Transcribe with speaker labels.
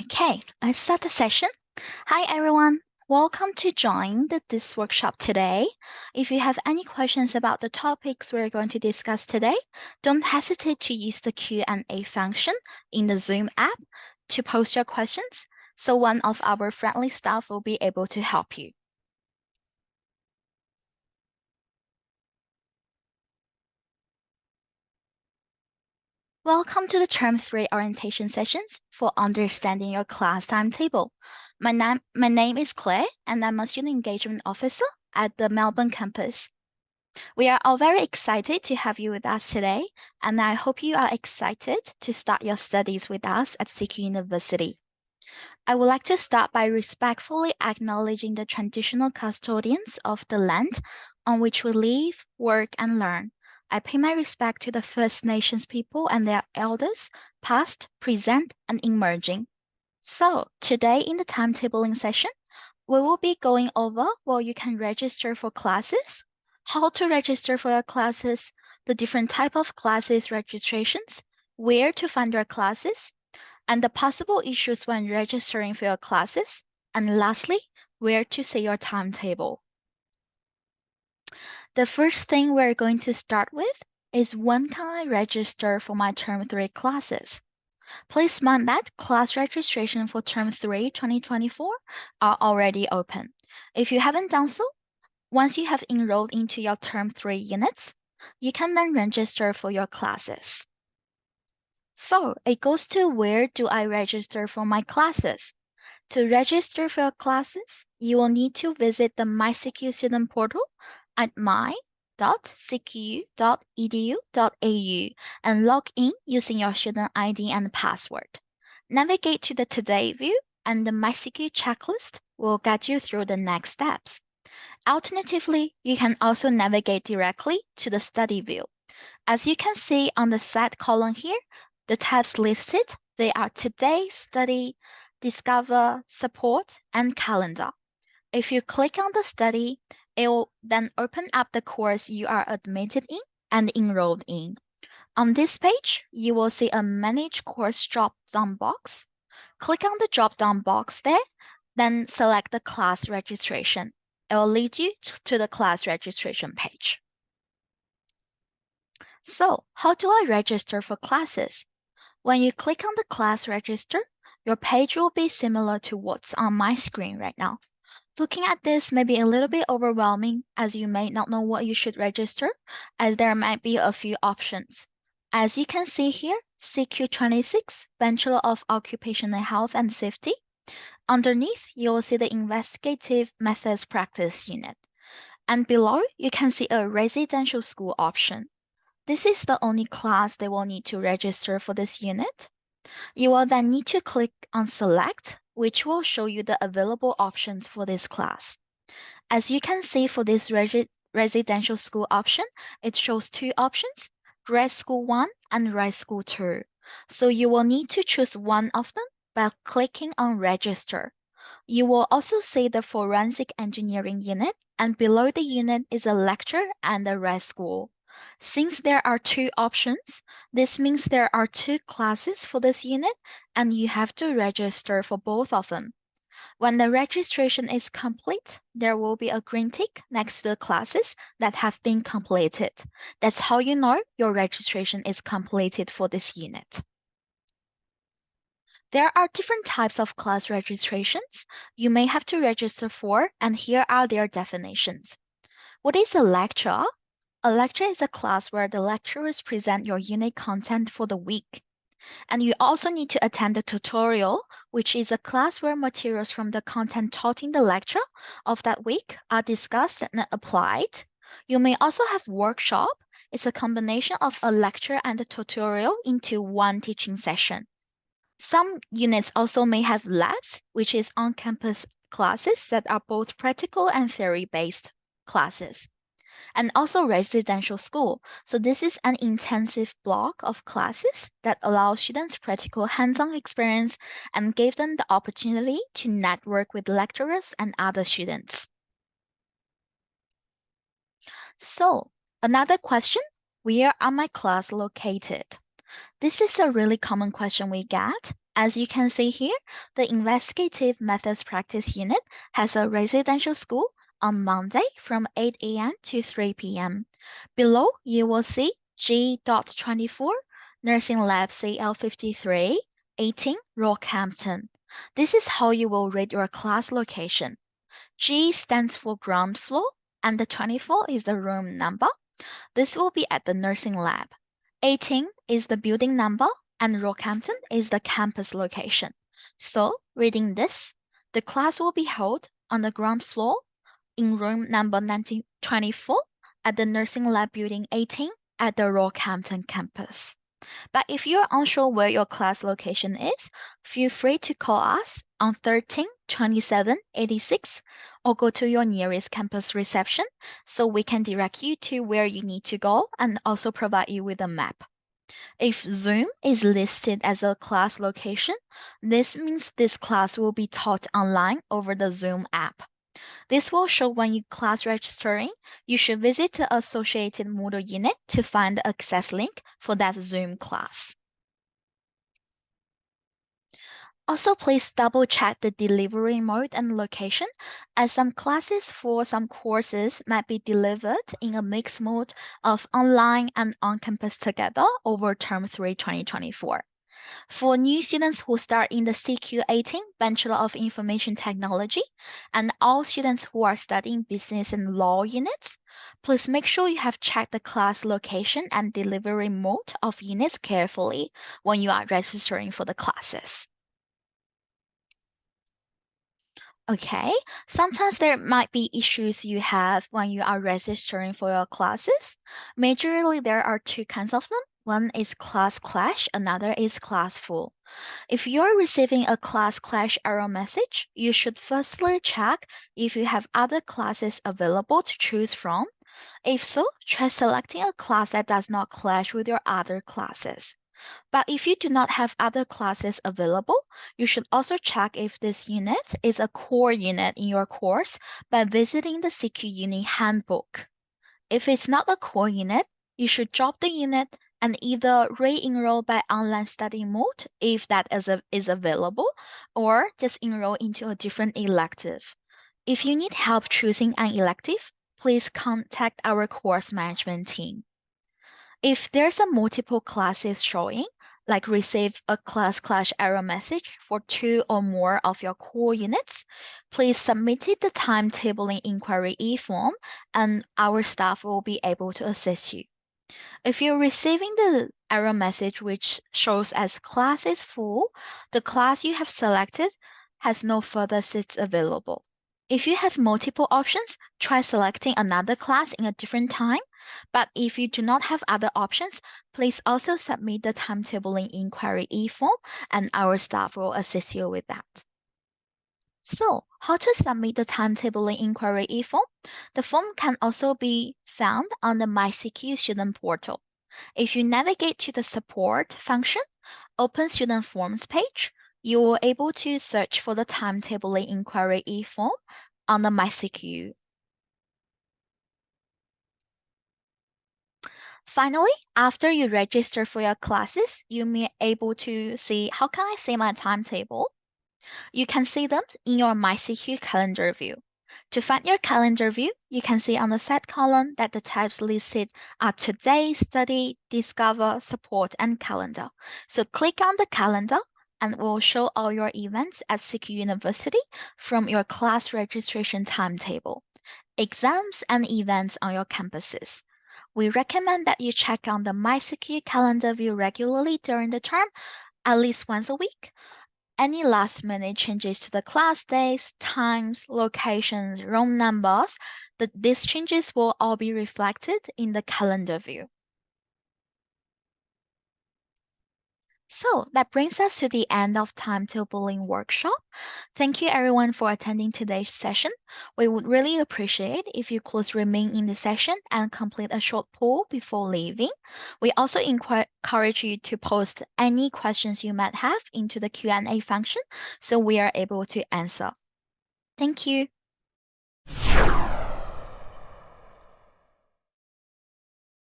Speaker 1: Okay, let's start the session. Hi everyone, welcome to join this workshop today. If you have any questions about the topics we're going to discuss today, don't hesitate to use the Q&A function in the Zoom app to post your questions, so one of our friendly staff will be able to help you. Welcome to the Term 3 orientation sessions for understanding your class timetable. My name is Claire, and I'm a student engagement officer at the Melbourne campus. We are all very excited to have you with us today, and I hope you are excited to start your studies with us at CQ University. I would like to start by respectfully acknowledging the traditional custodians of the land on which we live, work, and learn. I pay my respect to the First Nations people and their elders, past, present, and emerging. So, today in the timetabling session, we will be going over where you can register for classes, how to register for your classes, the different type of classes registrations, where to find your classes, and the possible issues when registering for your classes, and lastly, where to see your timetable. The first thing we're going to start with is when can I register for my Term 3 classes? Please mind that class registration for Term 3 2024 are already open. If you haven't done so, once you have enrolled into your Term 3 units, you can then register for your classes. So it goes to where do I register for my classes? To register for your classes, you will need to visit the MyCQ student portal at my.cq.edu.au and log in using your student ID and password. Navigate to the Today view and the MyCQ checklist will guide you through the next steps. Alternatively, you can also navigate directly to the Study view. As you can see on the Set column here, the tabs listed, they are Today, Study, Discover, Support, and Calendar. If you click on the study, it will then open up the course you are admitted in and enrolled in. On this page, you will see a Manage Course drop-down box. Click on the drop-down box there, then select the class registration. It will lead you to the class registration page. So, how do I register for classes? When you click on the class register, your page will be similar to what's on my screen right now. Looking at this may be a little bit overwhelming as you may not know what you should register, as there might be a few options. As you can see here, CQ26, Bachelor of Occupational Health and Safety. Underneath, you will see the Investigative Methods Practice unit. And below, you can see a Residential School option. This is the only class they will need to register for this unit. You will then need to click on Select, which will show you the available options for this class. As you can see for this residential school option, it shows two options, Grad School 1 and Grad School 2. So you will need to choose one of them by clicking on Register. You will also see the Forensic Engineering unit, and below the unit is a lecture and a Grad School. Since there are two options, this means there are two classes for this unit, and you have to register for both of them. When the registration is complete, there will be a green tick next to the classes that have been completed. That's how you know your registration is completed for this unit. There are different types of class registrations you may have to register for, and here are their definitions. What is a lecture? A lecture is a class where the lecturers present your unit content for the week. And you also need to attend the tutorial, which is a class where materials from the content taught in the lecture of that week are discussed and applied. You may also have workshop. It's a combination of a lecture and a tutorial into one teaching session. Some units also may have labs, which is on-campus classes that are both practical and theory-based classes. And also residential school. So this is an intensive block of classes that allows students practical hands-on experience and give them the opportunity to network with lecturers and other students. So another question, where are my class located? This is a really common question we get. As you can see here, the Investigative Methods Practice Unit has a residential school on Monday from 8 a.m. to 3 p.m. Below, you will see G.24, Nursing Lab CL53, 18, Rockhampton. This is how you will read your class location. G stands for ground floor, and the 24 is the room number. This will be at the nursing lab. 18 is the building number, and Rockhampton is the campus location. So, reading this, the class will be held on the ground floor in room number 1924 at the nursing lab building 18 at the Rockhampton campus. But if you're unsure where your class location is, feel free to call us on 13 27 86 or go to your nearest campus reception so we can direct you to where you need to go and also provide you with a map. If Zoom is listed as a class location, this means this class will be taught online over the Zoom app. This will show when you class registering, you should visit the associated Moodle unit to find the access link for that Zoom class. Also, please double check the delivery mode and location, as some classes for some courses might be delivered in a mixed mode of online and on-campus together over Term 3 2024. For new students who start in the CQ18 Bachelor of Information Technology and all students who are studying business and law units, please make sure you have checked the class location and delivery mode of units carefully when you are registering for the classes. Okay, sometimes there might be issues you have when you are registering for your classes. Majorly, there are two kinds of them. One is class clash, another is class full. If you're receiving a class clash error message, you should firstly check if you have other classes available to choose from. If so, try selecting a class that does not clash with your other classes. But if you do not have other classes available, you should also check if this unit is a core unit in your course by visiting the CQ Uni handbook. If it's not a core unit, you should drop the unit and either re-enroll by online study mode if that is available, or just enroll into a different elective. If you need help choosing an elective, please contact our course management team. If there's a multiple classes showing, like receive a class clash error message for 2 or more of your core units, please submit it the timetabling inquiry e-form and our staff will be able to assist you. If you're receiving the error message which shows as class is full, the class you have selected has no further seats available. If you have multiple options, try selecting another class in a different time. But if you do not have other options, please also submit the timetabling inquiry e-form and our staff will assist you with that. So, how to submit the timetabling inquiry e-form? The form can also be found on the MyCQ student portal. If you navigate to the support function, open student forms page, you will be able to search for the timetabling inquiry e-form on the MyCQ. Finally, after you register for your classes, you may be able to see how can I see my timetable. You can see them in your MyCQ calendar view. To find your calendar view, you can see on the set column that the tabs listed are Today, Study, Discover, Support, and Calendar. So click on the calendar and it will show all your events at CQ University from your class registration timetable, exams, and events on your campuses. We recommend that you check on the MyCQ calendar view regularly during the term, at least once a week. Any last-minute changes to the class days, times, locations, room numbers, these changes will all be reflected in the calendar view. So that brings us to the end of timetabling workshop. Thank you everyone for attending today's session. We would really appreciate if you could remain in the session and complete a short poll before leaving. We also encourage you to post any questions you might have into the Q&A function so we are able to answer. Thank you.